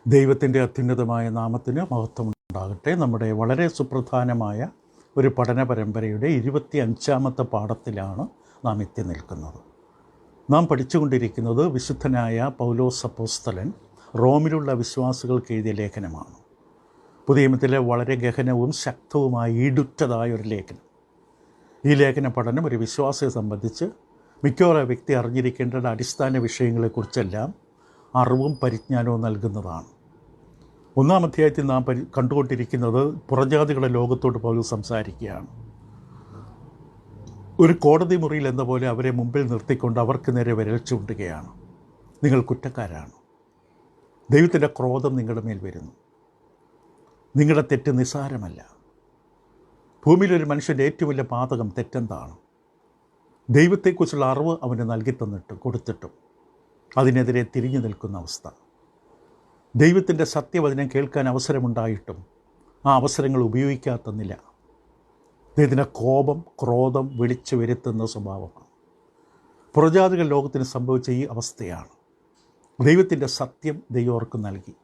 ദൈവത്തിൻ്റെ അത്യുന്നതമായ നാമത്തിന് മഹത്വമുണ്ടാകട്ടെ. നമ്മുടെ വളരെ സുപ്രധാനമായ ഒരു പഠന പരമ്പരയുടെ 25ാമത്തെ പാഠത്തിലാണ് നാം എത്തി നിൽക്കുന്നത്. നാം പഠിച്ചുകൊണ്ടിരിക്കുന്നത് വിശുദ്ധനായ പൗലോസ് അപ്പോസ്തലൻ റോമിലുള്ള വിശ്വാസികൾക്ക് എഴുതിയ ലേഖനമാണ്. പുതിയ നിയമത്തിലെ വളരെ ഗഹനവും ശക്തവുമായി ഈടുറ്റതായ ഒരു ലേഖനം. ഈ ലേഖന പഠനം ഒരു വിശ്വാസിയെ സംബന്ധിച്ച് മിക്കവാറും വ്യക്തി അറിഞ്ഞിരിക്കേണ്ട അടിസ്ഥാന വിഷയങ്ങളെക്കുറിച്ചെല്ലാം അറിവും പരിജ്ഞാനവും നൽകുന്നതാണ്. 1-ാം അധ്യായത്തിൽ നാം കണ്ടുകൊണ്ടിരിക്കുന്നത് പുറജാതികളുടെ ലോകത്തോട് പൗലോസ് സംസാരിക്കുകയാണ്. ഒരു കോടതി മുറിയിൽ എന്ന പോലെ അവരെ മുമ്പിൽ നിർത്തിക്കൊണ്ട് അവർക്ക് നേരെ വിരൽ ചൂണ്ടുകയാണ്. നിങ്ങൾ കുറ്റക്കാരാണ്. ദൈവത്തിൻ്റെ ക്രോധം നിങ്ങളുടെ മേൽ വരുന്നു. നിങ്ങളുടെ തെറ്റ് നിസ്സാരമല്ല. ഭൂമിയിലൊരു മനുഷ്യൻ്റെ ഏറ്റവും വലിയ പാതകം തെറ്റെന്താണ്? ദൈവത്തെക്കുറിച്ചുള്ള അറിവ് അവന് നൽകി കൊടുത്തിട്ടും അതിനെതിരെ തിരിഞ്ഞു നിൽക്കുന്ന അവസ്ഥ. ദൈവത്തിൻ്റെ സത്യവചനം കേൾക്കാൻ അവസരമുണ്ടായിട്ടും ആ അവസരങ്ങൾ ഉപയോഗിക്കാത്തന്നില്ല. ദൈവത്തിൻ്റെ കോപം, ക്രോധം വിളിച്ചു വരുത്തുന്ന സ്വഭാവമാണ്. പുറജാതികൾ ലോകത്തിന് സംഭവിച്ച ഈ അവസ്ഥയാണ്. ദൈവത്തിൻ്റെ സത്യം ദൈവം അവർക്ക് നൽകി.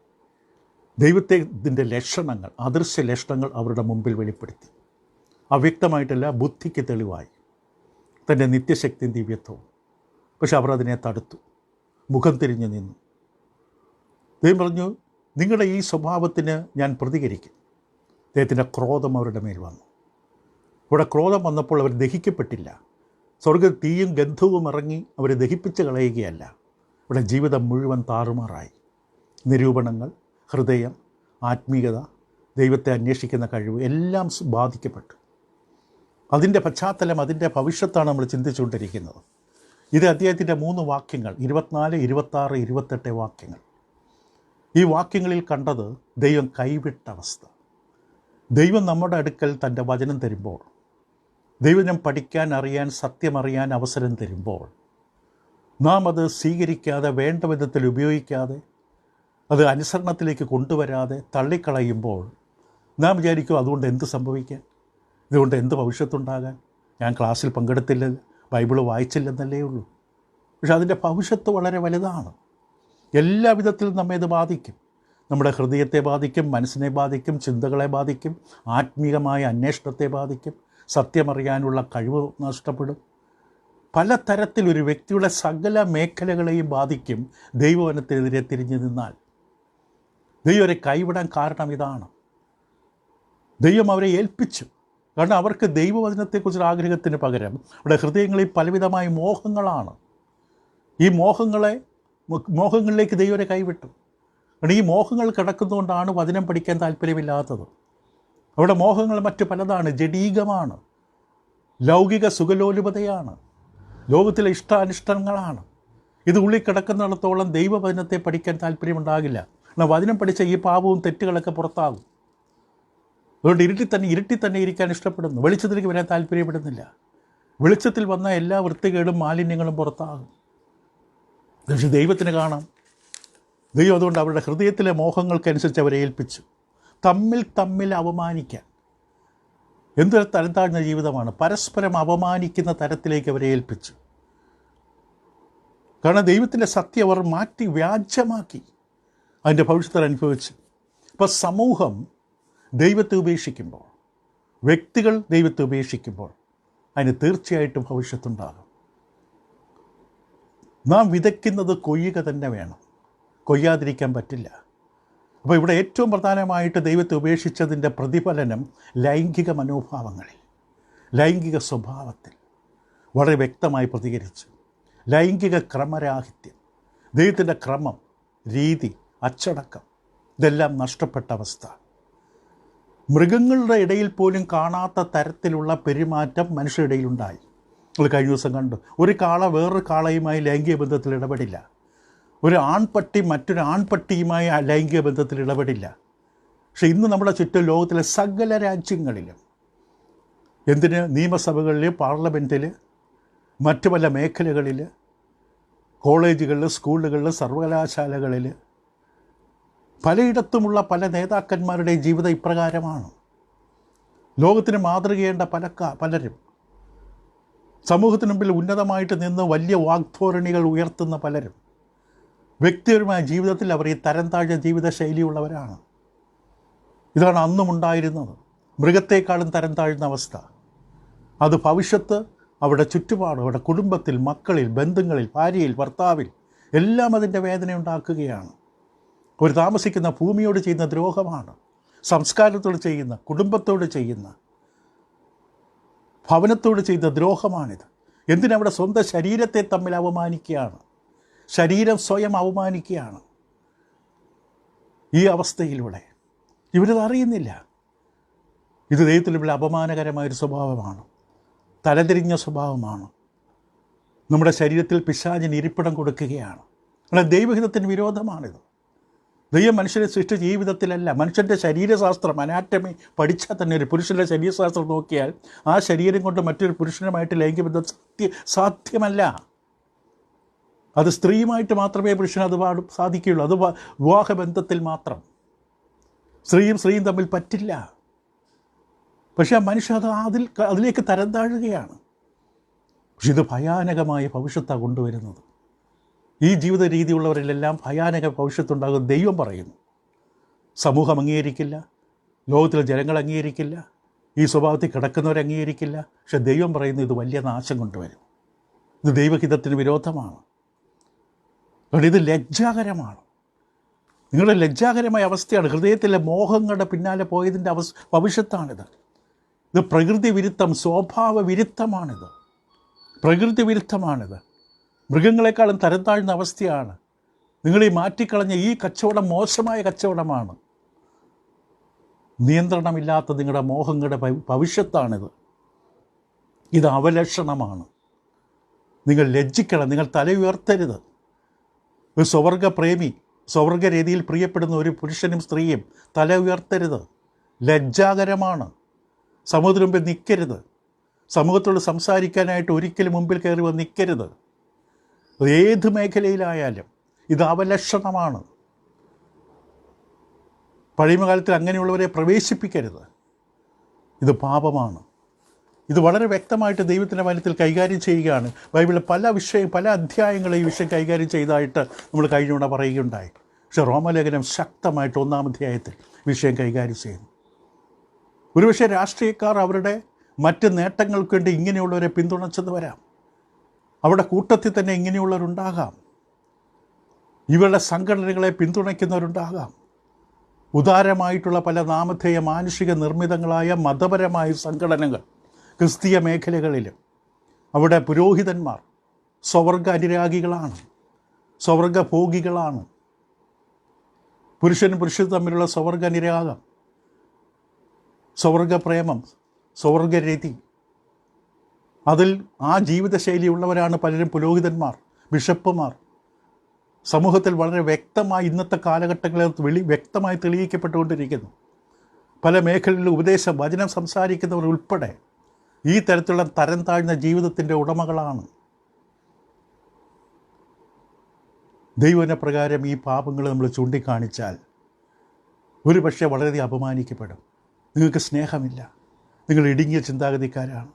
ദൈവത്തിൻ്റെ ലക്ഷണങ്ങൾ, അദൃശ്യ ലക്ഷണങ്ങൾ അവരുടെ മുമ്പിൽ വെളിപ്പെടുത്തി. അവ്യക്തമായിട്ടല്ല, ബുദ്ധിക്ക് തെളിവായി തൻ്റെ നിത്യശക്തിയും ദിവ്യത്വവും. പക്ഷെ അവർ അതിനെ തടുത്തു, മുഖം തിരിഞ്ഞു നിന്നു. ദൈവം പറഞ്ഞു, നിങ്ങളുടെ ഈ സ്വഭാവത്തിന് ഞാൻ പ്രതികരിക്കും. ദൈവത്തിൻ്റെ ക്രോധം അവരുടെ മേൽ വന്നു. ഇവിടെ ക്രോധം വന്നപ്പോൾ അവർ ദഹിക്കപ്പെട്ടില്ല. സ്വർഗ്ഗ തീയും ഗന്ധവും ഇറങ്ങി അവരെ ദഹിപ്പിച്ച് കളയുകയല്ല. ഇവിടെ ജീവിതം മുഴുവൻ താറുമാറായി. നിരൂപണങ്ങൾ, ഹൃദയം, ആത്മീയത, ദൈവത്തെ അന്വേഷിക്കുന്ന കഴിവ് എല്ലാം ബാധിക്കപ്പെട്ടു. അതിൻ്റെ പശ്ചാത്തലം, അതിൻ്റെ ഭവിഷ്യത്താണ് നമ്മൾ ചിന്തിച്ചുകൊണ്ടിരിക്കുന്നത്. ഇത് അധ്യായത്തിൻ്റെ 3 വാക്യങ്ങൾ, 24, 26, 28 വാക്യങ്ങൾ. ഈ വാക്യങ്ങളിൽ കണ്ടത് ദൈവം കൈവിട്ട അവസ്ഥ. ദൈവം നമ്മുടെ അടുക്കൽ തൻ്റെ വചനം തരുമ്പോൾ, ദൈവം പഠിക്കാൻ, അറിയാൻ, സത്യമറിയാൻ അവസരം തരുമ്പോൾ, നാം അത് സ്വീകരിക്കാതെ, വേണ്ട വിധത്തിൽ ഉപയോഗിക്കാതെ, അത് അനുസരണത്തിലേക്ക് കൊണ്ടുവരാതെ തള്ളിക്കളയുമ്പോൾ നാം വിചാരിക്കും, അതുകൊണ്ട് എന്ത് സംഭവിക്കാൻ, ഇതുകൊണ്ട് എന്ത് ഭവിഷ്യത്തുണ്ടാകാൻ, ഞാൻ ക്ലാസ്സിൽ പങ്കെടുത്തില്ല, ബൈബിള് വായിച്ചില്ലെന്നല്ലേ ഉള്ളൂ. പക്ഷെ അതിൻ്റെ ഭവിഷ്യത്ത് വളരെ വലുതാണ്. എല്ലാ വിധത്തിലും നമ്മെ ഇത് ബാധിക്കും. നമ്മുടെ ഹൃദയത്തെ ബാധിക്കും, മനസ്സിനെ ബാധിക്കും, ചിന്തകളെ ബാധിക്കും, ആത്മീയമായ അന്വേഷണത്തെ ബാധിക്കും, സത്യമറിയാനുള്ള കഴിവ് നഷ്ടപ്പെടും. പലതരത്തിൽ ഒരു വ്യക്തിയുടെ സകല മേഖലകളെയും ബാധിക്കും ദൈവവചനത്തിനെതിരെ തിരിഞ്ഞു നിന്നാൽ. ദൈവം അവരെ കൈവിടാൻ കാരണം ഇതാണ്. ദൈവം അവരെ ഏൽപ്പിച്ചു. കാരണം അവർക്ക് ദൈവവചനത്തെക്കുറിച്ചുള്ള ആഗ്രഹത്തിന് പകരം അവിടെ ഹൃദയങ്ങളിൽ പലവിധമായ മോഹങ്ങളാണ്. ഈ മോഹങ്ങളിലേക്ക് ദൈവരെ കൈവിട്ടു. കാരണം ഈ മോഹങ്ങൾ കിടക്കുന്നതുകൊണ്ടാണ് വചനം പഠിക്കാൻ താല്പര്യമില്ലാത്തത്. അവിടെ മോഹങ്ങൾ മറ്റു പലതാണ്. ജഡീകമാണ്, ലൗകിക സുഖലോലുപതയാണ്, ലോകത്തിലെ ഇഷ്ടാനിഷ്ടങ്ങളാണ്. ഇത് ഉള്ളിൽ കിടക്കുന്നിടത്തോളം ദൈവവചനത്തെ പഠിക്കാൻ താല്പര്യമുണ്ടാകില്ല. എന്നാൽ വചനം പഠിച്ച ഈ പാപവും തെറ്റുകളൊക്കെ പുറത്താകും. അതുകൊണ്ട് ഇരുട്ടി തന്നെ ഇരിക്കാൻ ഇഷ്ടപ്പെടുന്നു. വെളിച്ചത്തിലേക്ക് വരാൻ താല്പര്യപ്പെടുന്നില്ല. വെളിച്ചത്തിൽ വന്ന എല്ലാ വൃത്തികേടും മാലിന്യങ്ങളും പുറത്താകും. പക്ഷേ ദൈവത്തിന് കാണാം. ദൈവം അതുകൊണ്ട് അവരുടെ ഹൃദയത്തിലെ മോഹങ്ങൾക്കനുസരിച്ച് അവരെ ഏൽപ്പിച്ചു. തമ്മിൽ അവമാനിക്കാൻ. എന്തൊരു തരം താഴ്ന്ന ജീവിതമാണ്. പരസ്പരം അപമാനിക്കുന്ന തരത്തിലേക്ക് അവരെ ഏൽപ്പിച്ചു. കാരണം ദൈവത്തിൻ്റെ സത്യം അവർ മാറ്റി വ്യാജമാക്കി. അതിൻ്റെ ഭവിഷ്യത്ത് അനുഭവിച്ചു. ഇപ്പോൾ സമൂഹം ദൈവത്തെ ഉപേക്ഷിക്കുമ്പോൾ, വ്യക്തികൾ ദൈവത്തെ ഉപേക്ഷിക്കുമ്പോൾ അതിന് തീർച്ചയായിട്ടും ഭവിഷ്യത്തുണ്ടാകും. നാം വിതയ്ക്കുന്നത് കൊയ്യുക തന്നെ വേണം. കൊയ്യാതിരിക്കാൻ പറ്റില്ല. അപ്പോൾ ഇവിടെ ഏറ്റവും പ്രധാനമായിട്ട് ദൈവത്തെ ഉപേക്ഷിച്ചതിൻ്റെ പ്രതിഫലനം ലൈംഗിക മനോഭാവങ്ങളിൽ, ലൈംഗിക സ്വഭാവത്തിൽ വളരെ വ്യക്തമായി പ്രതികരിച്ചു. ലൈംഗിക ക്രമരാഹിത്യം, ദൈവത്തിൻ്റെ ക്രമം, രീതി, അച്ചടക്കം ഇതെല്ലാം നഷ്ടപ്പെട്ട അവസ്ഥ. മൃഗങ്ങളുടെ ഇടയിൽ പോലും കാണാത്ത തരത്തിലുള്ള പെരുമാറ്റം മനുഷ്യരുടെ ഇടയിലുണ്ടായി. നമ്മൾ കഴിഞ്ഞ ദിവസം കണ്ടു. ഒരു കാള വേറൊരു കാളയുമായി ലൈംഗിക ബന്ധത്തിൽ ഇടപെടില്ല. ഒരു ആൺപട്ടി മറ്റൊരു ആൺപട്ടിയുമായി ലൈംഗിക ബന്ധത്തിൽ ഇടപെടില്ല. പക്ഷെ ഇന്ന് നമ്മുടെ ചുറ്റും ലോകത്തിലെ സകല രാജ്യങ്ങളിലും, എന്തിന് നിയമസഭകളിൽ, പാർലമെൻറ്റിൽ, മറ്റു പല മേഖലകളിൽ, കോളേജുകളിൽ, സ്കൂളുകളിൽ, സർവകലാശാലകളിൽ, പലയിടത്തുമുള്ള പല നേതാക്കന്മാരുടെ ജീവിതം ഇപ്രകാരമാണ്. ലോകത്തിന് മാതൃകയേണ്ട പലരും, സമൂഹത്തിന് മുമ്പിൽ ഉന്നതമായിട്ട് നിന്ന് വലിയ വാഗ്ധോരണികൾ ഉയർത്തുന്ന പലരും വ്യക്തിപരമായ ജീവിതത്തിൽ അവർ ഈ തരം താഴ്ന്ന ജീവിത ശൈലിയുള്ളവരാണ്. ഇതാണ് അന്നും ഉണ്ടായിരുന്നത്. മൃഗത്തെക്കാളും തരം താഴ്ന്ന അവസ്ഥ. അത് ഭവിഷ്യത്ത് അവരുടെ ചുറ്റുപാട്, അവരുടെ കുടുംബത്തിൽ, മക്കളിൽ, ബന്ധുങ്ങളിൽ, ഭാര്യയിൽ, ഭർത്താവിൽ എല്ലാം അതിൻ്റെ വേദന ഉണ്ടാക്കുകയാണ്. അവർ താമസിക്കുന്ന ഭൂമിയോട് ചെയ്യുന്ന ദ്രോഹമാണ്. സംസ്കാരത്തോട് ചെയ്യുന്ന, കുടുംബത്തോട് ചെയ്യുന്ന, ഭവനത്തോട് ചെയ്ത ദ്രോഹമാണിത്. എന്തിനവിടെ സ്വന്തം ശരീരത്തെ തമ്മിൽ അവമാനിക്കുകയാണ്. ശരീരം സ്വയം അവമാനിക്കുകയാണ്. ഈ അവസ്ഥയിലൂടെ ഇവരത് അറിയുന്നില്ല. ഇത് ദൈവത്തിലുള്ള അപമാനകരമായൊരു സ്വഭാവമാണ്, തലതിരിഞ്ഞ സ്വഭാവമാണ്. നമ്മുടെ ശരീരത്തിൽ പിശാചിന് ഇരിപ്പിടം കൊടുക്കുകയാണ്. എന്നാൽ ദൈവഹിതത്തിന് വിരോധമാണിത്. ദൈവം മനുഷ്യനെ സൃഷ്ടിച്ച ജീവിതത്തിലല്ല. മനുഷ്യൻ്റെ ശരീരശാസ്ത്രം, അനാറ്റമി പഠിച്ചാൽ തന്നെ ഒരു പുരുഷൻ്റെ ശരീരശാസ്ത്രം നോക്കിയാൽ ആ ശരീരം കൊണ്ട് മറ്റൊരു പുരുഷനുമായിട്ട് ലൈംഗികബന്ധം സാധ്യമല്ല. അത് സ്ത്രീയുമായിട്ട് മാത്രമേ പുരുഷന് അത് സാധിക്കുകയുള്ളൂ. അത് വിവാഹബന്ധത്തിൽ മാത്രം. സ്ത്രീയും തമ്മിൽ പറ്റില്ല. പക്ഷേ ആ മനുഷ്യൻ അതിലേക്ക് തരം താഴുകയാണ്. പക്ഷെ ഇത് ഭയാനകമായ ഭവിഷ്യത്താണ് കൊണ്ടുവരുന്നത്. ഈ ജീവിത രീതിയുള്ളവരിലെല്ലാം ഭയാനക ഭവിഷ്യത്തുണ്ടാകും. ദൈവം പറയുന്നു. സമൂഹം അംഗീകരിക്കില്ല, ലോകത്തിലെ ജനങ്ങൾ അംഗീകരിക്കില്ല, ഈ സ്വഭാവത്തിൽ കിടക്കുന്നവർ അംഗീകരിക്കില്ല. പക്ഷെ ദൈവം പറയുന്നു ഇത് വലിയ നാശം കൊണ്ടുവരും. ഇത് ദൈവഹിതത്തിന് വിരോധമാണ്. അതുകൊണ്ട് ഇത് ലജ്ജാകരമാണ്. നിങ്ങളുടെ ലജ്ജാകരമായ അവസ്ഥയാണ്. ഹൃദയത്തിലെ മോഹങ്ങളുടെ പിന്നാലെ പോയതിൻ്റെ ഭവിഷ്യത്താണിത്. ഇത് പ്രകൃതി വിരുദ്ധം, സ്വഭാവ വിരുദ്ധമാണിത്. പ്രകൃതി വിരുദ്ധമാണിത്. മൃഗങ്ങളെക്കാളും തരം താഴ്ന്ന അവസ്ഥയാണ്. നിങ്ങളീ മാറ്റിക്കളഞ്ഞ ഈ കച്ചവടം മോശമായ കച്ചവടമാണ്. നിയന്ത്രണമില്ലാത്ത നിങ്ങളുടെ മോഹങ്ങളുടെ ഭവിഷ്യത്താണിത്. ഇത് അവലക്ഷണമാണ്. നിങ്ങൾ ലജ്ജിക്കണം. നിങ്ങൾ തല ഉയർത്തരുത്. ഒരു സ്വവർഗപ്രേമി, സ്വവർഗരീതിയിൽ പ്രിയപ്പെടുന്ന ഒരു പുരുഷനും സ്ത്രീയും തല ഉയർത്തരുത്. ലജ്ജാകരമാണ്. സമൂഹത്തിന് മുമ്പിൽ നിൽക്കരുത്. സമൂഹത്തോട് സംസാരിക്കാനായിട്ട് ഒരിക്കലും മുമ്പിൽ കയറി വന്ന് നിൽക്കരുത്. ഏത് മേഖലയിലായാലും ഇത് അവലക്ഷണമാണ്. പഴയകാലത്തിൽ അങ്ങനെയുള്ളവരെ പ്രവേശിപ്പിക്കരുത്. ഇത് പാപമാണ്. ഇത് വളരെ വ്യക്തമായിട്ട് ദൈവത്തിൻ്റെ വചനത്തിൽ കൈകാര്യം ചെയ്യുകയാണ്. ബൈബിളിലെ പല അധ്യായങ്ങളും ഈ വിഷയം കൈകാര്യം ചെയ്തതായിട്ട് നമ്മൾ കഴിഞ്ഞുകൊണ്ട് പറയുകയുണ്ടായി. പക്ഷേ റോമലേഖനം ശക്തമായിട്ട് 1-ാം അധ്യായത്തിൽ വിഷയം കൈകാര്യം ചെയ്യുന്നു. ഒരുപക്ഷെ രാഷ്ട്രീയക്കാർ അവരുടെ മറ്റ് നേട്ടങ്ങൾക്ക് വേണ്ടി ഇങ്ങനെയുള്ളവരെ പിന്തുണച്ചെന്ന് വരാം. അവരുടെ കൂട്ടത്തിൽ തന്നെ ഇങ്ങനെയുള്ളവരുണ്ടാകാം. ഇവരുടെ സംഘടനകളെ പിന്തുണയ്ക്കുന്നവരുണ്ടാകാം. ഉദാരമായിട്ടുള്ള പല നാമധേയ മാനുഷിക നിർമ്മിതങ്ങളായ മതപരമായ സംഘടനകൾ ക്രിസ്തീയ മേഖലകളിലും അവിടെ പുരോഹിതന്മാർ സ്വവർഗ അനുരാഗികളാണ്, സ്വവർഗഭോഗികളാണ്. പുരുഷനും തമ്മിലുള്ള സ്വവർഗ അനുരാഗം, സ്വവർഗപ്രേമം, സ്വവർഗരീതി, അതിൽ ആ ജീവിതശൈലിയുള്ളവരാണ് പലരും പുരോഹിതന്മാർ, ബിഷപ്പുമാർ. സമൂഹത്തിൽ വളരെ വ്യക്തമായി ഇന്നത്തെ കാലഘട്ടങ്ങളിൽ വ്യക്തമായി തെളിയിക്കപ്പെട്ടുകൊണ്ടിരിക്കുന്നു. പല മേഖലകളിലും ഉപദേശം, വചനം സംസാരിക്കുന്നവർ ഉൾപ്പെടെ ഈ തരത്തിലുള്ള തരം താഴ്ന്ന ജീവിതത്തിൻ്റെ ഉടമകളാണ്. ദൈവപ്രകാരം ഈ പാപങ്ങൾ നമ്മൾ ചൂണ്ടിക്കാണിച്ചാൽ ഒരു പക്ഷേ വളരെയധികം അപമാനിക്കപ്പെടും. നിങ്ങൾക്ക് സ്നേഹമില്ല, നിങ്ങൾ ഇടുങ്ങിയ ചിന്താഗതിക്കാരാണ്,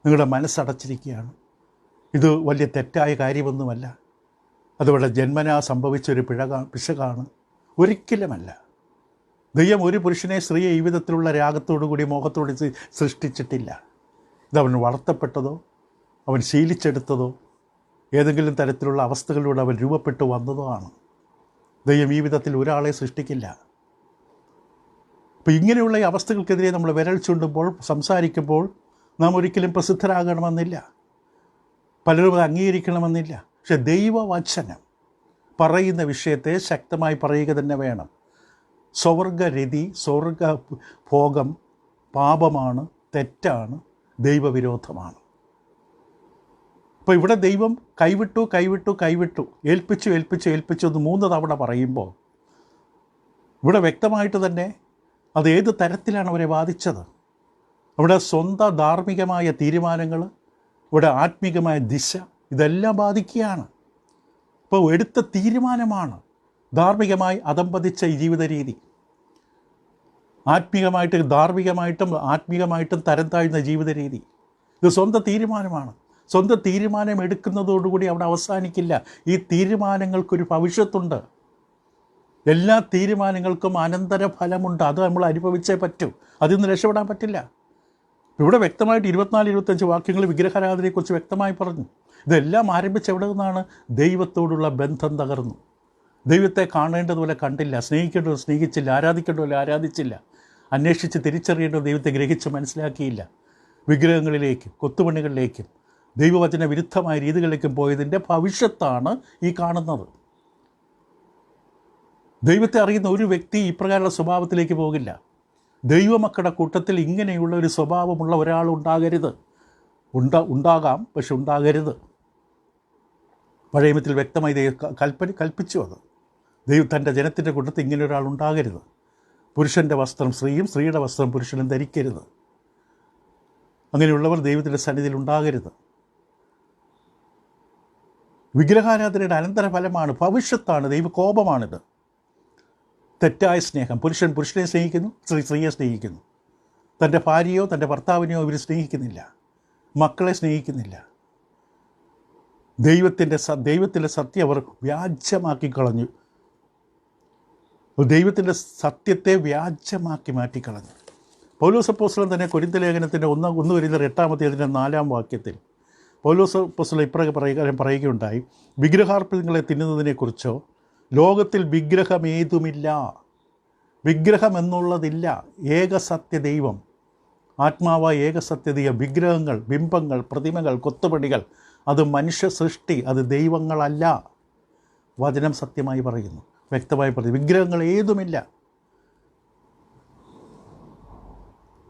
നിങ്ങളുടെ മനസ്സടച്ചിരിക്കുകയാണ്, ഇത് വലിയ തെറ്റായ കാര്യമൊന്നുമല്ല, അതുപോലെ ജന്മനാ സംഭവിച്ചൊരു പിശകാണ്. ഒരിക്കലുമല്ല. ദൈവം ഒരു പുരുഷനെ സ്ത്രീയെ ഈ വിധത്തിലുള്ള രാഗത്തോടുകൂടി മോഹത്തോട് സൃഷ്ടിച്ചിട്ടില്ല. ഇതവൻ വളർത്തപ്പെട്ടതോ അവൻ ശീലിച്ചെടുത്തതോ ഏതെങ്കിലും തരത്തിലുള്ള അവസ്ഥകളിലൂടെ അവൻ രൂപപ്പെട്ടു വന്നതോ ആണ്. ദൈവം ഈ വിധത്തിൽ ഒരാളെ സൃഷ്ടിക്കില്ല. അപ്പോൾ ഇങ്ങനെയുള്ള ഈ അവസ്ഥകൾക്കെതിരെ നമ്മൾ വിരൽ ചൂണ്ടുമ്പോൾ, സംസാരിക്കുമ്പോൾ നാം ഒരിക്കലും പ്രസിദ്ധരാകണമെന്നില്ല, പലരും അത് അംഗീകരിക്കണമെന്നില്ല. പക്ഷെ ദൈവവചനം പറയുന്ന വിഷയത്തെ ശക്തമായി പറയുക തന്നെ വേണം. സ്വവർഗരതി, സ്വർഗഭോഗം പാപമാണ്, തെറ്റാണ്, ദൈവവിരോധമാണ്. അപ്പോൾ ഇവിടെ ദൈവം കൈവിട്ടു ഏൽപ്പിച്ചു എന്ന് 3 തവണ പറയുമ്പോൾ ഇവിടെ വ്യക്തമായിട്ട് തന്നെ അത് ഏത് തരത്തിലാണ് അവരെ ബാധിച്ചത്. അവിടെ സ്വന്തം ധാർമ്മികമായ തീരുമാനങ്ങൾ, ഇവിടെ ആത്മീകമായ ദിശ, ഇതെല്ലാം ബാധിക്കുകയാണ്. അപ്പോൾ എടുത്ത തീരുമാനമാണ് ധാർമ്മികമായി അധംപതിച്ച ഈ ജീവിത രീതി. ആത്മീകമായിട്ടും ധാർമ്മികമായിട്ടും ആത്മീകമായിട്ടും തരം താഴ്ന്ന ജീവിത രീതി. ഇത് സ്വന്തം തീരുമാനമാണ്. സ്വന്തം തീരുമാനം എടുക്കുന്നതോടുകൂടി അവിടെ അവസാനിക്കില്ല. ഈ തീരുമാനങ്ങൾക്കൊരു ഭവിഷ്യത്തുണ്ട്. എല്ലാ തീരുമാനങ്ങൾക്കും അനന്തരഫലമുണ്ട്. അത് നമ്മൾ അനുഭവിച്ചേ പറ്റൂ. അതിൽ നിന്ന് രക്ഷപ്പെടാൻ പറ്റില്ല. ഇവിടെ വ്യക്തമായിട്ട് 24-25 വാക്യങ്ങൾ വിഗ്രഹാരാധനയെക്കുറിച്ച് വ്യക്തമായി പറഞ്ഞു. ഇതെല്ലാം ആരംഭിച്ച് എവിടെ നിന്നാണ്? ദൈവത്തോടുള്ള ബന്ധം തകർന്നു. ദൈവത്തെ കാണേണ്ടതുപോലെ കണ്ടില്ല, സ്നേഹിക്കേണ്ടത് സ്നേഹിച്ചില്ല, ആരാധിക്കേണ്ടതുപോലെ ആരാധിച്ചില്ല, അന്വേഷിച്ച് തിരിച്ചറിയേണ്ടത് ദൈവത്തെ ഗ്രഹിച്ച് മനസ്സിലാക്കിയില്ല. വിഗ്രഹങ്ങളിലേക്കും കൊത്തുപണികളിലേക്കും ദൈവവചന വിരുദ്ധമായ രീതികളിലേക്കും പോയതിൻ്റെ ഭവിഷ്യത്താണ് ഈ കാണുന്നത്. ദൈവത്തെ അറിയുന്ന ഒരു വ്യക്തി ഇപ്രകാരമുള്ള സ്വഭാവത്തിലേക്ക് പോകില്ല. ദൈവമക്കളുടെ കൂട്ടത്തിൽ ഇങ്ങനെയുള്ള ഒരു സ്വഭാവമുള്ള ഒരാൾ ഉണ്ടാകരുത്. ഉണ്ടാകാം, പക്ഷെ ഉണ്ടാകരുത്. പഴയമത്തിൽ വ്യക്തമായി കൽപ്പിച്ചു. അത് ദൈവം തൻ്റെ ജനത്തിൻ്റെ കൂട്ടത്തിൽ ഇങ്ങനെ ഒരാൾ ഉണ്ടാകരുത്. പുരുഷൻ്റെ വസ്ത്രം സ്ത്രീയും, സ്ത്രീയുടെ വസ്ത്രം പുരുഷനും ധരിക്കരുത്. അങ്ങനെയുള്ളവർ ദൈവത്തിൻ്റെ സന്നിധിയിൽ ഉണ്ടാകരുത്. വിഗ്രഹാരാധനയുടെ അനന്തരഫലമാണ്, ഭവിഷ്യത്താണ്, ദൈവകോപമാണിത്. തെറ്റായ സ്നേഹം. പുരുഷൻ പുരുഷനെ സ്നേഹിക്കുന്നു, സ്ത്രീ സ്ത്രീയെ സ്നേഹിക്കുന്നു. തൻ്റെ ഭാര്യയോ തൻ്റെ ഭർത്താവിനെയോ ഇവർ സ്നേഹിക്കുന്നില്ല, മക്കളെ സ്നേഹിക്കുന്നില്ല. ദൈവത്തിൻ്റെ സത്യം അവർ വ്യാജമാക്കി കളഞ്ഞു. ദൈവത്തിൻ്റെ സത്യത്തെ വ്യാജമാക്കി മാറ്റിക്കളഞ്ഞു. പൗലോസ് അപ്പോസ്തലൻ തന്നെ കൊരിന്ത്യർ ലേഖനത്തിൻ്റെ 1 കൊരിന്ത്യർ 8-4 വാക്യത്തിൽ പൗലോസ് അപ്പോസ്തലൻ ഇപ്രകാരം പറയുകയുണ്ടായി: വിഗ്രഹാർപ്പണങ്ങളെ തിന്നുന്നതിനെക്കുറിച്ചോ ലോകത്തിൽ വിഗ്രഹമേതുമില്ല, വിഗ്രഹമെന്നുള്ളതില്ല, ഏകസത്യ ദൈവം, ആത്മാവായ ഏകസത്യ ദൈവം. വിഗ്രഹങ്ങൾ, ബിംബങ്ങൾ, പ്രതിമകൾ, കൊത്തുപണികൾ അത് മനുഷ്യ സൃഷ്ടി, അത് ദൈവങ്ങളല്ല. വചനം സത്യമായി പറയുന്നു, വ്യക്തമായി പറയുന്നു. വിഗ്രഹങ്ങൾ ഏതുമില്ല.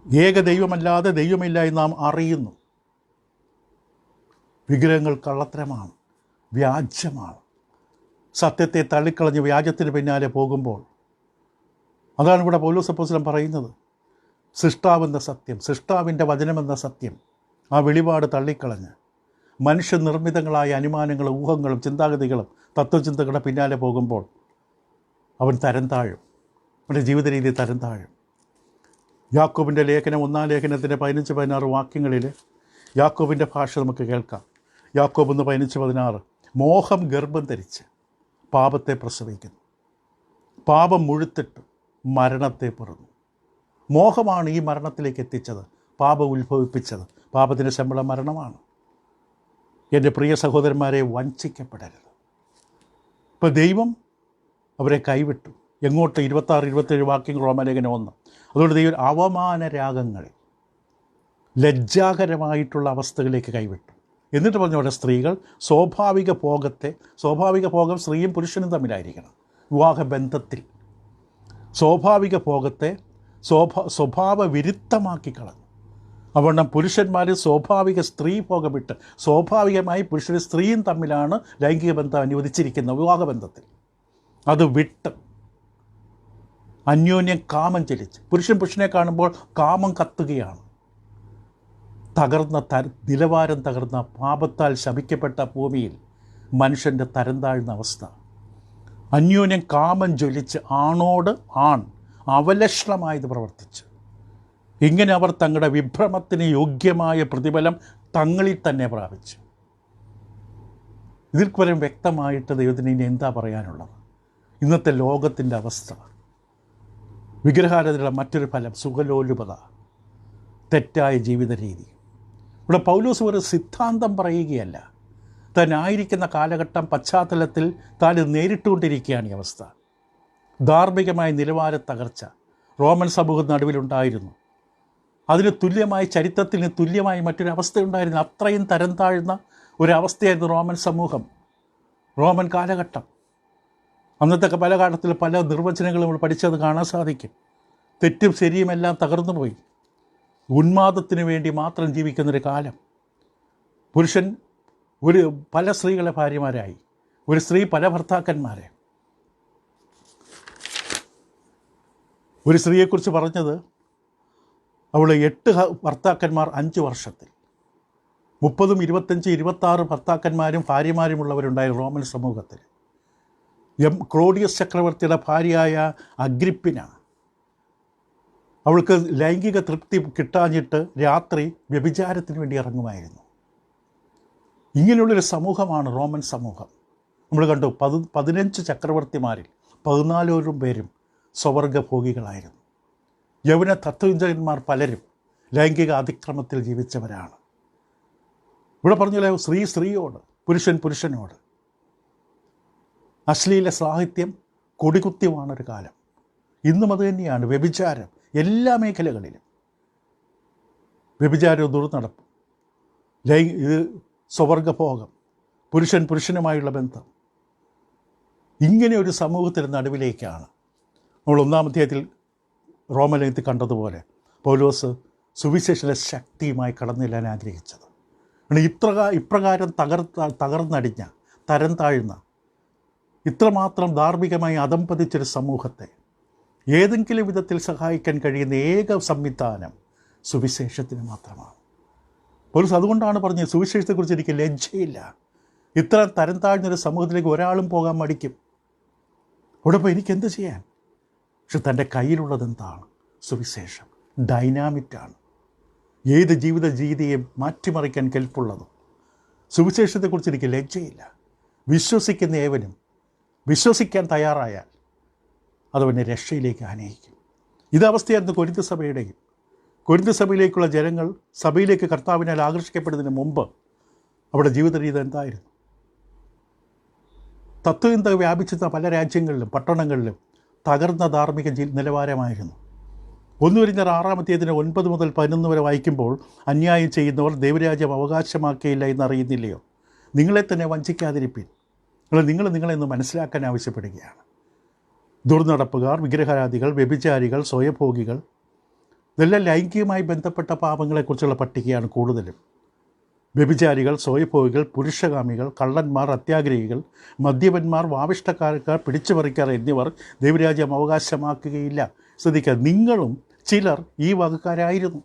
ഏക ദൈവമല്ലാതെ ദൈവമില്ല എന്ന് നാം അറിയുന്നു. വിഗ്രഹങ്ങൾ കള്ളത്തരമാണ്, വ്യാജമാണ്. സത്യത്തെ തള്ളിക്കളഞ്ഞ് വ്യാജത്തിന് പിന്നാലെ പോകുമ്പോൾ, അതാണ് ഇവിടെ പൗലോസ് അപ്പോസ്തലൻ പറയുന്നത്. സൃഷ്ടാവെന്ന സത്യം, സൃഷ്ടാവിൻ്റെ വചനമെന്ന സത്യം, ആ വെളിപാട് തള്ളിക്കളഞ്ഞ് മനുഷ്യനിർമ്മിതങ്ങളായ അനുമാനങ്ങളും ഊഹങ്ങളും ചിന്താഗതികളും തത്വചിന്തകളുടെ പിന്നാലെ പോകുമ്പോൾ അവൻ തരം താഴും, അവൻ്റെ ജീവിത രീതി തരം താഴും. യാക്കോബിൻ്റെ ലേഖനം 1 ലേഖനത്തിൻ്റെ 15-16 വാക്യങ്ങളിൽ യാക്കോബിൻ്റെ ഭാഷ നമുക്ക് കേൾക്കാം. യാക്കോബ് 1:15-16 മോഹം ഗർഭം ധരിച്ച് പാപത്തെ പ്രസവിക്കുന്നു, പാപം മുഴുത്തിട്ട് മരണത്തെ പിറന്നു. മോഹമാണ് ഈ മരണത്തിലേക്ക് എത്തിച്ചത്, പാപം ഉത്ഭവിപ്പിച്ചത്. പാപത്തിൻ്റെ ശമ്പളം മരണമാണ്. എൻ്റെ പ്രിയ സഹോദരന്മാരെ, വഞ്ചിക്കപ്പെടരുത്. ഇപ്പോൾ ദൈവം അവരെ കൈവിട്ടു. എങ്ങോട്ട്? 26-27 വാക്യങ്ങൾ റോമാലേഖനം 1. അതുകൊണ്ട് ദൈവം അവമാന രാഗങ്ങളിൽ, ലജ്ജാകരമായിട്ടുള്ള അവസ്ഥകളിലേക്ക് കൈവിട്ടു. എന്നിട്ട് പറഞ്ഞു അവിടെ സ്ത്രീകൾ സ്വാഭാവിക ഭോഗം സ്ത്രീയും പുരുഷനും തമ്മിലായിരിക്കണം. വിവാഹബന്ധത്തിൽ സ്വാഭാവിക ഭോഗത്തെ സ്വഭാവ വിരുദ്ധമാക്കി കളഞ്ഞു. അതുകൊണ്ട് പുരുഷന്മാർ സ്വാഭാവിക സ്ത്രീ ഭോഗമിട്ട് സ്വാഭാവികമായി പുരുഷനും സ്ത്രീയും തമ്മിലാണ് ലൈംഗിക ബന്ധം അനുവദിച്ചിരിക്കുന്നത്. വിവാഹബന്ധത്തിൽ അത് വിട്ട് അന്യോന്യം കാമം ചലിച്ച് പുരുഷനെ കാണുമ്പോൾ കാമം കത്തുകയാണ്. നിലവാരം തകർന്ന പാപത്താൽ ശപിക്കപ്പെട്ട ഭൂമിയിൽ മനുഷ്യൻ്റെ തരം താഴ്ന്ന അവസ്ഥ. അന്യോന്യം കാമം ജ്വലിച്ച് ആണോട് ആൺ അവലക്ഷണമായത് പ്രവർത്തിച്ചു. ഇങ്ങനെ അവർ തങ്ങളുടെ വിഭ്രമത്തിന് യോഗ്യമായ പ്രതിഫലം തങ്ങളിൽ തന്നെ പ്രാപിച്ചു. ഇതിൽ വരെ വ്യക്തമായിട്ട് ദൈവത്തിന് ഇനി എന്താ പറയാനുള്ളത്? ഇന്നത്തെ ലോകത്തിൻ്റെ അവസ്ഥ, വിഗ്രഹാരാധനയുടെ മറ്റൊരു ഫലം സുഖലോലുപത, തെറ്റായ ജീവിത രീതി. ഇവിടെ പൗലോസ് ഒരു സിദ്ധാന്തം പറയുകയല്ല, താനായിരിക്കുന്ന കാലഘട്ടം പശ്ചാത്തലത്തിൽ താൻ നേരിട്ടുകൊണ്ടിരിക്കുകയാണ് ഈ അവസ്ഥ. ധാർമ്മികമായ നിലവാര തകർച്ച റോമൻ സമൂഹ നടുവിലുണ്ടായിരുന്നു. അതിന് തുല്യമായി, ചരിത്രത്തിന് തുല്യമായി മറ്റൊരവസ്ഥയുണ്ടായിരുന്നു. അത്രയും തരം താഴ്ന്ന ഒരവസ്ഥയായിരുന്നു റോമൻ സമൂഹം, റോമൻ കാലഘട്ടം. അന്നത്തെ പല കാലത്തിൽ പല നിർവചനങ്ങളും നമ്മൾ പഠിച്ചത് കാണാൻ സാധിക്കും. തെറ്റും ശരിയുമെല്ലാം തകർന്നുപോയി. ഉന്മാദത്തിന് വേണ്ടി മാത്രം ജീവിക്കുന്നൊരു കാലം. പുരുഷൻ പല സ്ത്രീകളെ ഭാര്യമാരായി, ഒരു സ്ത്രീ പല ഭർത്താക്കന്മാരെ. ഒരു സ്ത്രീയെക്കുറിച്ച് പറഞ്ഞത് അവൾ 8 ഭർത്താക്കന്മാർ 5 വർഷത്തിൽ, 30, 25, 26 ഭർത്താക്കന്മാരും ഭാര്യമാരുമുള്ളവരുണ്ടായി റോമൻ സമൂഹത്തിൽ. ക്ലോഡിയസ് ചക്രവർത്തിയുടെ ഭാര്യയായ അഗ്രിപ്പിന, അവൾക്ക് ലൈംഗിക തൃപ്തി കിട്ടാഞ്ഞിട്ട് രാത്രി വ്യഭിചാരത്തിന് വേണ്ടി ഇറങ്ങുമായിരുന്നു. ഇങ്ങനെയുള്ളൊരു സമൂഹമാണ് റോമൻ സമൂഹം. നമ്മൾ കണ്ടു 15 ചക്രവർത്തിമാരിൽ 14 പേരും സ്വവർഗഭോഗികളായിരുന്നു. യൗവന തത്വചിന്തകന്മാർ പലരും ലൈംഗിക അതിക്രമത്തിൽ ജീവിച്ചവരാണ്. ഇവിടെ പറഞ്ഞ സ്ത്രീ സ്ത്രീയോട്, പുരുഷൻ പുരുഷനോട്, അശ്ലീല സാഹിത്യം കൊടികുത്തിയുമാണൊരു കാലം. ഇന്നും അത് തന്നെയാണ്. വ്യഭിചാരം എല്ലാ മേഖലകളിലും, വ്യഭിചാരവും ദുർനടപ്പ്, ഇത് സ്വവർഗഭോഗം, പുരുഷൻ പുരുഷനുമായുള്ള ബന്ധം, ഇങ്ങനെ ഒരു സമൂഹത്തിൻ്റെ നടുവിലേക്കാണ് നമ്മൾ 1-ാം അധ്യായത്തിൽ റോമലേഖനത്തിൽ കണ്ടതുപോലെ പൗലോസ് സുവിശേഷത്തിലെ ശക്തിയുമായി കടന്നില്ലാൻ ആഗ്രഹിച്ചത്. ഇപ്രകാരം തകർന്നടിഞ്ഞ, തരം താഴ്ന്ന, ഇത്രമാത്രം ധാർമ്മികമായി അധംപതിച്ചൊരു സമൂഹത്തെ ഏതെങ്കിലും വിധത്തിൽ സഹായിക്കാൻ കഴിയുന്ന ഏക സംവിധാനം സുവിശേഷത്തിന് മാത്രമാണ്. പൗലോസ് അതുകൊണ്ടാണ് പറഞ്ഞത്, സുവിശേഷത്തെക്കുറിച്ച് എനിക്ക് ലജ്ജയില്ല. ഇത്ര തരം താഴ്ന്നൊരു സമൂഹത്തിലേക്ക് ഒരാളും പോകാൻ മടിക്കും. അവിടെ പോയി എനിക്കെന്ത് ചെയ്യാൻ? പക്ഷെ തൻ്റെ കയ്യിലുള്ളത് എന്താണ്? സുവിശേഷം. ഡൈനാമിറ്റാണ്. ഏത് ജീവിത രീതിയെയും മാറ്റിമറിക്കാൻ കെൽപ്പുള്ളതും. സുവിശേഷത്തെക്കുറിച്ച് എനിക്ക് ലജ്ജയില്ല. വിശ്വസിക്കുന്ന ഏവനും വിശ്വസിക്കാൻ തയ്യാറായാൽ അതവനെ രക്ഷയിലേക്ക് ആനയിക്കും. ഇതവസ്ഥയായിരുന്നു കൊരിന്ത് സഭയുടെയും. കൊരിന്ത് സഭയിലേക്കുള്ള ജനങ്ങൾ സഭയിലേക്ക് കർത്താവിനാൽ ആകർഷിക്കപ്പെടുന്നതിന് മുമ്പ് അവിടെ ജീവിത രീതി എന്തായിരുന്നു? തത്വചിന്ത വ്യാപിച്ചിരുന്ന പല രാജ്യങ്ങളിലും പട്ടണങ്ങളിലും തകർന്ന ധാർമ്മിക നിലവാരമായിരുന്നു. 1 കൊരിന്ത്യർ 6-ാം അധ്യായത്തിന് 9 മുതൽ 11 വരെ വായിക്കുമ്പോൾ, അന്യായം ചെയ്യുന്നവർ ദൈവരാജ്യം അവകാശമാക്കിയില്ല എന്നറിയുന്നില്ലയോ? നിങ്ങളെ തന്നെ വഞ്ചിക്കാതിരിപ്പിൻ. നിങ്ങളെ ഒന്ന് മനസ്സിലാക്കാൻ ആവശ്യപ്പെടുകയാണ്. ദുർനടപ്പുകാർ, വിഗ്രഹാരാധികൾ, വ്യഭിചാരികൾ, സ്വയഭോഗികൾ, ഇതെല്ലാം ലൈംഗികമായി ബന്ധപ്പെട്ട പാപങ്ങളെക്കുറിച്ചുള്ള പട്ടികയാണ് കൂടുതലും. വ്യഭിചാരികൾ, സ്വയഭോഗികൾ, പുരുഷകാമികൾ, കള്ളന്മാർ, അത്യാഗ്രഹികൾ, മദ്യപന്മാർ, വാവിഷ്ടക്കാരക്കാർ, പിടിച്ചുപറിക്കാർ എന്നിവർ ദൈവരാജ്യം അവകാശമാക്കുകയില്ല. ശ്രദ്ധിക്കുക, നിങ്ങളും ചിലർ ഈ വകക്കാരായിരുന്നു.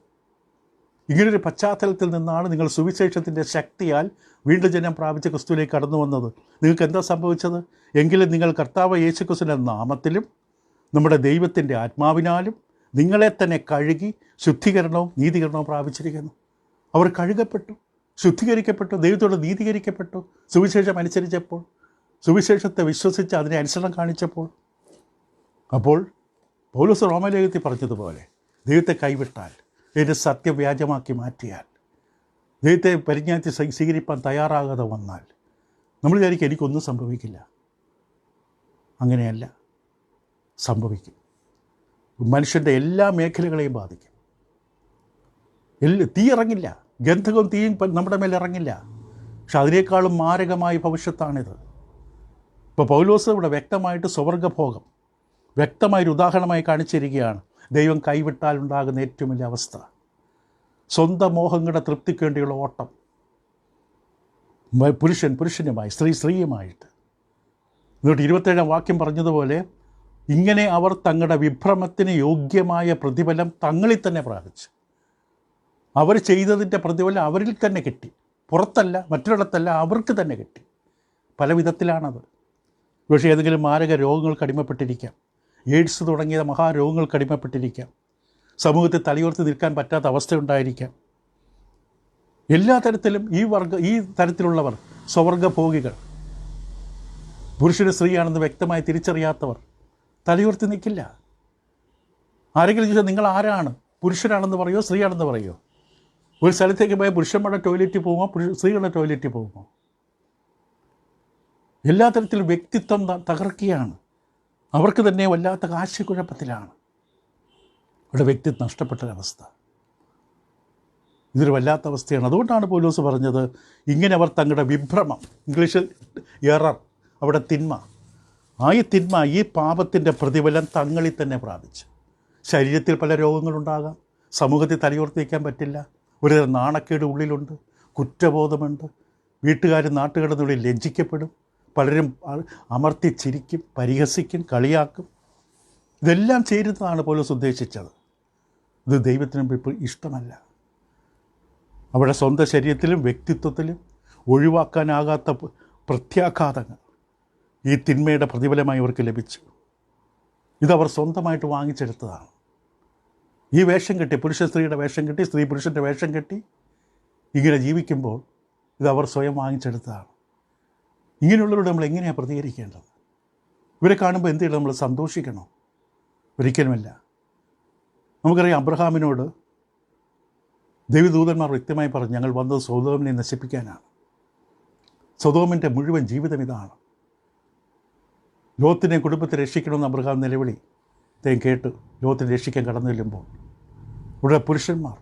ഇങ്ങനൊരു പശ്ചാത്തലത്തിൽ നിന്നാണ് നിങ്ങൾ സുവിശേഷത്തിൻ്റെ ശക്തിയാൽ വീണ്ടും ജനം പ്രാപിച്ച ക്രിസ്തുവിലേക്ക് കടന്നു വന്നത്. നിങ്ങൾക്ക് എന്താ സംഭവിച്ചത്? എങ്കിലും നിങ്ങൾ കർത്താവ് യേശുക്രിസ്തുവിൻ്റെ നാമത്തിലും നമ്മുടെ ദൈവത്തിൻ്റെ ആത്മാവിനാലും നിങ്ങളെ തന്നെ കഴുകി ശുദ്ധീകരണവും നീതീകരണവും പ്രാപിച്ചിരിക്കുന്നു. അവർ കഴുകപ്പെട്ടു, ശുദ്ധീകരിക്കപ്പെട്ടു, ദൈവത്തോട് നീതീകരിക്കപ്പെട്ടു. സുവിശേഷം അനുസരിച്ചപ്പോൾ, സുവിശേഷത്തെ വിശ്വസിച്ച് അതിനെ അനുസരണം കാണിച്ചപ്പോൾ. അപ്പോൾ പൗലോസ് റോമലേഖനത്തിൽ പറഞ്ഞതുപോലെ, ദൈവത്തെ കൈവിട്ടാൽ, ദൈവത്തെ സത്യവ്യാജമാക്കി മാറ്റിയാൽ, ദൈവത്തെ പരിജ്ഞാനത്തിൽ സ്വീകരിപ്പാൻ തയ്യാറാകാതെ വന്നാൽ നമ്മൾ വിചാരിക്കും എനിക്കൊന്നും സംഭവിക്കില്ല. അങ്ങനെയല്ല, സംഭവിക്കും. മനുഷ്യൻ്റെ എല്ലാ മേഖലകളെയും ബാധിക്കും. തീ ഇറങ്ങില്ല, ഗന്ധകവും തീയും നമ്മുടെ മേലെ ഇറങ്ങില്ല. പക്ഷെ അതിനേക്കാളും മാരകമായ ഭവിഷ്യത്താണിത്. ഇപ്പോൾ പൗലോസ് ഇവിടെ വ്യക്തമായിട്ട് സ്വവർഗഭോഗം വ്യക്തമായൊരു ഉദാഹരണമായി കാണിച്ചിരിക്കുകയാണ്. ദൈവം കൈവിട്ടാൽ ഉണ്ടാകുന്ന ഏറ്റവും വലിയ അവസ്ഥ. സ്വന്തം മോഹങ്ങളുടെ തൃപ്തിക്ക് വേണ്ടിയുള്ള ഓട്ടം. പുരുഷൻ പുരുഷനുമായി, സ്ത്രീ സ്ത്രീയുമായിട്ട്. എന്നിട്ട് 27-ാം വാക്യം പറഞ്ഞതുപോലെ, ഇങ്ങനെ അവർ തങ്ങളുടെ വിഭ്രമത്തിന് യോഗ്യമായ പ്രതിഫലം തങ്ങളിൽ തന്നെ പ്രാപിച്ചു. അവർ ചെയ്തതിൻ്റെ പ്രതിഫലം അവരിൽ തന്നെ കിട്ടി. പുറത്തല്ല, മറ്റൊരിടത്തല്ല, അവർക്ക് തന്നെ കിട്ടി. പല വിധത്തിലാണത്. പക്ഷേ ഏതെങ്കിലും മാരക രോഗങ്ങൾക്ക് അടിമപ്പെട്ടിരിക്കാം, എയ്ഡ്സ് തുടങ്ങിയ മഹാരോഗങ്ങൾക്ക് അടിമപ്പെട്ടിരിക്കാം, സമൂഹത്തിൽ തലയുയർത്തി നിൽക്കാൻ പറ്റാത്ത അവസ്ഥയുണ്ടായിരിക്കാം. എല്ലാ തരത്തിലും ഈ തരത്തിലുള്ളവർ സ്വവർഗഭോഗികൾ, പുരുഷന് സ്ത്രീയാണെന്ന് വ്യക്തമായി തിരിച്ചറിയാത്തവർ തലയുയർത്തി നിൽക്കില്ല. ആരെങ്കിലും ചോദിച്ചാൽ നിങ്ങൾ ആരാണ്? പുരുഷനാണെന്ന് പറയുമോ സ്ത്രീയാണെന്ന് പറയുമോ? ഒരു സ്ഥലത്തേക്ക് പോയാൽ പുരുഷന്മാരുടെ ടോയ്ലറ്റിൽ പോകുമോ സ്ത്രീകളുടെ ടോയ്ലറ്റിൽ പോകുമോ? എല്ലാ തരത്തിലും വ്യക്തിത്വം തകർക്കുകയാണ്. അവർക്ക് തന്നെ വല്ലാത്ത ആശയക്കുഴപ്പത്തിലാണ്. ഇവിടെ വ്യക്തിത്വം നഷ്ടപ്പെട്ടൊരവസ്ഥ. ഇതൊരു വല്ലാത്ത അവസ്ഥയാണ്. അതുകൊണ്ടാണ് പൗലോസ് പറഞ്ഞത്, ഇങ്ങനെ അവർ തങ്ങളുടെ വിഭ്രമം, ഇംഗ്ലീഷിൽ എറർ, അവിടെ തിന്മ, തിന്മ, ഈ പാപത്തിൻ്റെ പ്രതിഫലം തങ്ങളിൽ തന്നെ പ്രാപിച്ചു. ശരീരത്തിൽ പല രോഗങ്ങളുണ്ടാകാം, സമൂഹത്തിൽ തലയുയർത്തിക്കാൻ പറ്റില്ല, ഒരുതരം നാണക്കേട് ഉള്ളിലുണ്ട്, കുറ്റബോധമുണ്ട്, വീട്ടുകാരും നാട്ടുകാരുടെ ലജ്ജിക്കപ്പെടും, പലരും അമർത്തി ചിരിക്കും, പരിഹസിക്കും, കളിയാക്കും. ഇതെല്ലാം ചേരുന്നതാണ് പൗലോസ് ഉദ്ദേശിച്ചത്. ഇത് ദൈവത്തിന് ഇപ്പോൾ ഇഷ്ടമല്ല. അവിടെ സ്വന്തം ശരീരത്തിലും വ്യക്തിത്വത്തിലും ഒഴിവാക്കാനാകാത്ത പ്രത്യാഘാതങ്ങൾ ഈ തിന്മയുടെ പ്രതിഫലമായി അവർക്ക് ലഭിച്ചു. ഇതവർ സ്വന്തമായിട്ട് വാങ്ങിച്ചെടുത്തതാണ്. ഈ വേഷം കെട്ടി, പുരുഷ സ്ത്രീയുടെ വേഷം കെട്ടി, സ്ത്രീ പുരുഷൻ്റെ വേഷം കെട്ടി ഇങ്ങനെ ജീവിക്കുമ്പോൾ ഇത് അവർ സ്വയം വാങ്ങിച്ചെടുത്തതാണ്. ഇങ്ങനെയുള്ളവരോട് നമ്മൾ എങ്ങനെയാണ് പ്രതികരിക്കേണ്ടത്? ഇവരെ കാണുമ്പോൾ എന്ത് ചെയ്യണം? നമ്മൾ സന്തോഷിക്കണോ? ഒരിക്കലുമല്ല. നമുക്കറിയാം, അബ്രഹാമിനോട് ദൈവദൂതന്മാർ വ്യക്തമായി പറഞ്ഞു, ഞങ്ങൾ വന്നത് സൊദോമിനെ നശിപ്പിക്കാനാണ്. സൊദോമിൻ്റെ മുഴുവൻ ജീവിതം ഇതാണ്. ലോത്തിനെ കുടുംബത്തെ രക്ഷിക്കണമെന്ന് അബ്രഹാം നിലവിളി കേട്ട് ലോത്തിനെ രക്ഷിക്കാൻ കടന്നു ചെല്ലുമ്പോൾ ഇവിടെ പുരുഷന്മാർ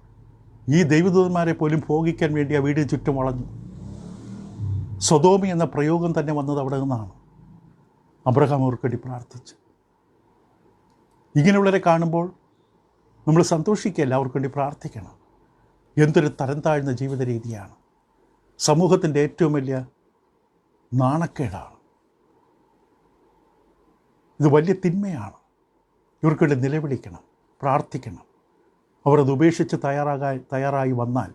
ഈ ദൈവദൂതന്മാരെ പോലും ഭോഗിക്കാൻ വേണ്ടി ആ വീടിന് ചുറ്റും വളഞ്ഞു. സൊദോമി എന്ന പ്രയോഗം തന്നെ വന്നത് അവിടെ നിന്നാണ്. അബ്രഹാം അവർക്ക് വേണ്ടി പ്രാർത്ഥിച്ചു. ഇങ്ങനെയുള്ളവരെ കാണുമ്പോൾ നമ്മൾ സന്തോഷിക്കുകയല്ല, അവർക്ക് വേണ്ടി പ്രാർത്ഥിക്കണം. എന്തൊരു തരം താഴ്ന്ന ജീവിത രീതിയാണ്! സമൂഹത്തിൻ്റെ ഏറ്റവും വലിയ നാണക്കേടാണ്. ഇത് വലിയ തിന്മയാണ്. ഇവർക്ക് വേണ്ടി നിലവിളിക്കണം, പ്രാർത്ഥിക്കണം. അവർ അത് ഉപേക്ഷിച്ച് തയ്യാറായി വന്നാൽ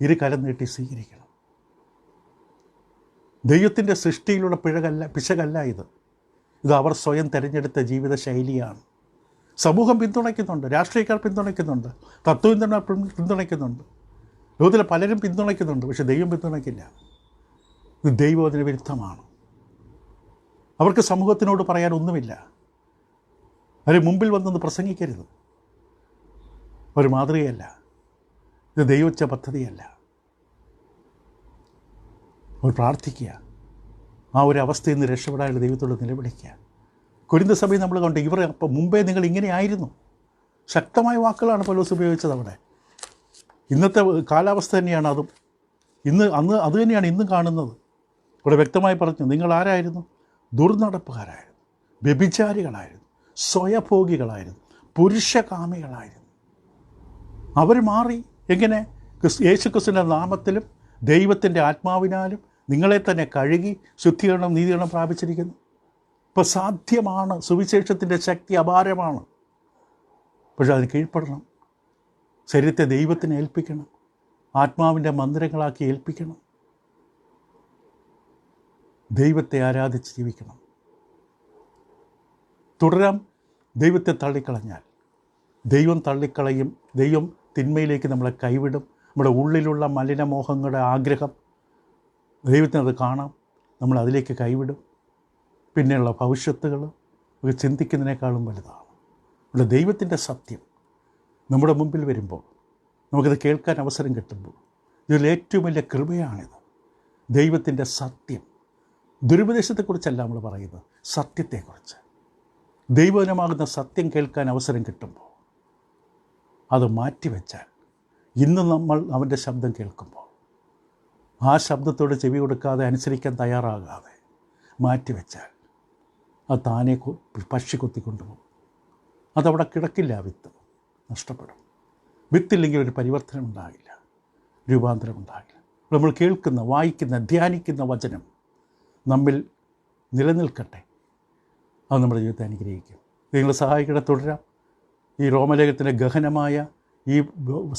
ഇരു കരം നീട്ടി സ്വീകരിക്കണം. ദൈവത്തിൻ്റെ സൃഷ്ടിയിലുള്ള പിശകല്ല ഇത് അവർ സ്വയം തിരഞ്ഞെടുത്ത ജീവിത ശൈലിയാണ്. സമൂഹം പിന്തുണയ്ക്കുന്നുണ്ട്, രാഷ്ട്രീയക്കാർ പിന്തുണയ്ക്കുന്നുണ്ട്, തത്വചിന്തകന്മാർ പിന്തുണയ്ക്കുന്നുണ്ട്, ലോകത്തിലെ പലരും പിന്തുണയ്ക്കുന്നുണ്ട്. പക്ഷേ ദൈവം പിന്തുണയ്ക്കില്ല. ഇത് ദൈവത്തിന് വിരുദ്ധമാണ്. അവർക്ക് സമൂഹത്തിനോട് പറയാൻ ഒന്നുമില്ല. അവർ മുമ്പിൽ വന്നെന്ന് പ്രസംഗിക്കരുത്. ഒരു മാതൃകയല്ല. ഇത് ദൈവച്ച പദ്ധതിയല്ല. അവർ പ്രാർത്ഥിക്കുക, ആ ഒരു അവസ്ഥയിൽ നിന്ന് രക്ഷപ്പെടാനുള്ള ദൈവത്തോട് നിലവിളിക്കുക. കൊരിന്ത സഭയിൽ നമ്മൾ കണ്ടു, ഇവർ അപ്പം മുമ്പേ നിങ്ങൾ ഇങ്ങനെയായിരുന്നു. ശക്തമായ വാക്കുകളാണ് പൗലോസ് ഉപയോഗിച്ചത് അവിടെ. ഇന്നത്തെ കാലാവസ്ഥ തന്നെയാണ് അതും. അന്ന് അത് തന്നെയാണ് ഇന്നും കാണുന്നത്. ഇവിടെ വ്യക്തമായി പറഞ്ഞു, നിങ്ങൾ ആരായിരുന്നു? ദുർനടപ്പുകാരായിരുന്നു, വ്യഭിചാരികളായിരുന്നു, സ്വയഭോഗികളായിരുന്നു, പുരുഷകാമികളായിരുന്നു. അവർ മാറി. എങ്ങനെ? യേശുക്രിസ്തുവിൻ്റെ നാമത്തിലും ദൈവത്തിൻ്റെ ആത്മാവിനാലും നിങ്ങളെ തന്നെ കഴുകി ശുദ്ധീകരണം നീതീകരണം പ്രാപിച്ചിരിക്കുന്നു. ഇപ്പോൾ സാധ്യമാണ്. സുവിശേഷത്തിൻ്റെ ശക്തി അപാരമാണ്. പക്ഷേ അതിന് കീഴ്പ്പെടണം. ശരീരത്തെ ദൈവത്തിന് ഏൽപ്പിക്കണം. ആത്മാവിൻ്റെ മന്ദിരങ്ങളാക്കി ഏൽപ്പിക്കണം. ദൈവത്തെ ആരാധിച്ച് ജീവിക്കണം. തുടരാം. ദൈവത്തെ തള്ളിക്കളഞ്ഞാൽ ദൈവം തള്ളിക്കളയും. ദൈവം തിന്മയിലേക്ക് നമ്മളെ കൈവിടും. നമ്മുടെ ഉള്ളിലുള്ള മലിനമോഹങ്ങളുടെ ആഗ്രഹം ദൈവത്തിനത് കാണാം. നമ്മൾ അതിലേക്ക് കൈവിടും. പിന്നെയുള്ള ഭവിഷ്യത്തുകൾ ചിന്തിക്കുന്നതിനേക്കാളും വലുതാണ്. ഇവിടെ ദൈവത്തിൻ്റെ സത്യം നമ്മുടെ മുമ്പിൽ വരുമ്പോൾ, നമുക്കത് കേൾക്കാൻ അവസരം കിട്ടുമ്പോൾ, ഇതിൽ ഏറ്റവും വലിയ കൃപയാണിത്. ദൈവത്തിൻ്റെ സത്യം. ദുരുപദേശത്തെക്കുറിച്ചല്ല നമ്മൾ പറയുന്നത്, സത്യത്തെക്കുറിച്ച്. ദൈവജനമാകുന്ന സത്യം കേൾക്കാൻ അവസരം കിട്ടുമ്പോൾ അത് മാറ്റിവെച്ചാൽ, ഇന്ന് നമ്മൾ അവൻ്റെ ശബ്ദം കേൾക്കുമ്പോൾ ആ ശബ്ദത്തോട് ചെവി കൊടുക്കാതെ അനുസരിക്കാൻ തയ്യാറാകാതെ മാറ്റിവെച്ചാൽ അത് താനെ പക്ഷി കൊത്തിക്കൊണ്ടുപോകും. അതവിടെ കിടക്കില്ല. വിത്ത് നഷ്ടപ്പെടും. വിത്തില്ലെങ്കിൽ ഒരു പരിവർത്തനം ഉണ്ടാകില്ല, രൂപാന്തരം ഉണ്ടാകില്ല. നമ്മൾ കേൾക്കുന്ന, വായിക്കുന്ന, ധ്യാനിക്കുന്ന വചനം നമ്മിൽ നിലനിൽക്കട്ടെ. അത് നമ്മുടെ ജീവിതത്തെ അനുഗ്രഹിക്കും. നിങ്ങളെ സഹായിക്കട്ടെ. തുടരാം. ഈ റോമലേഖനത്തിൻ്റെ ഗഹനമായ ഈ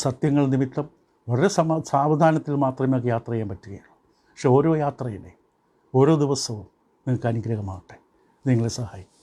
സത്യങ്ങൾ നിമിത്തം വളരെ സാവധാനത്തിൽ മാത്രമേ യാത്ര ചെയ്യാൻ പറ്റുകയുള്ളൂ. പക്ഷെ ഓരോ യാത്രയിലെയും ഓരോ ദിവസവും നിങ്ങൾക്ക് അനുഗ്രഹമാകട്ടെ. നിങ്ങളെ സഹായിക്കും.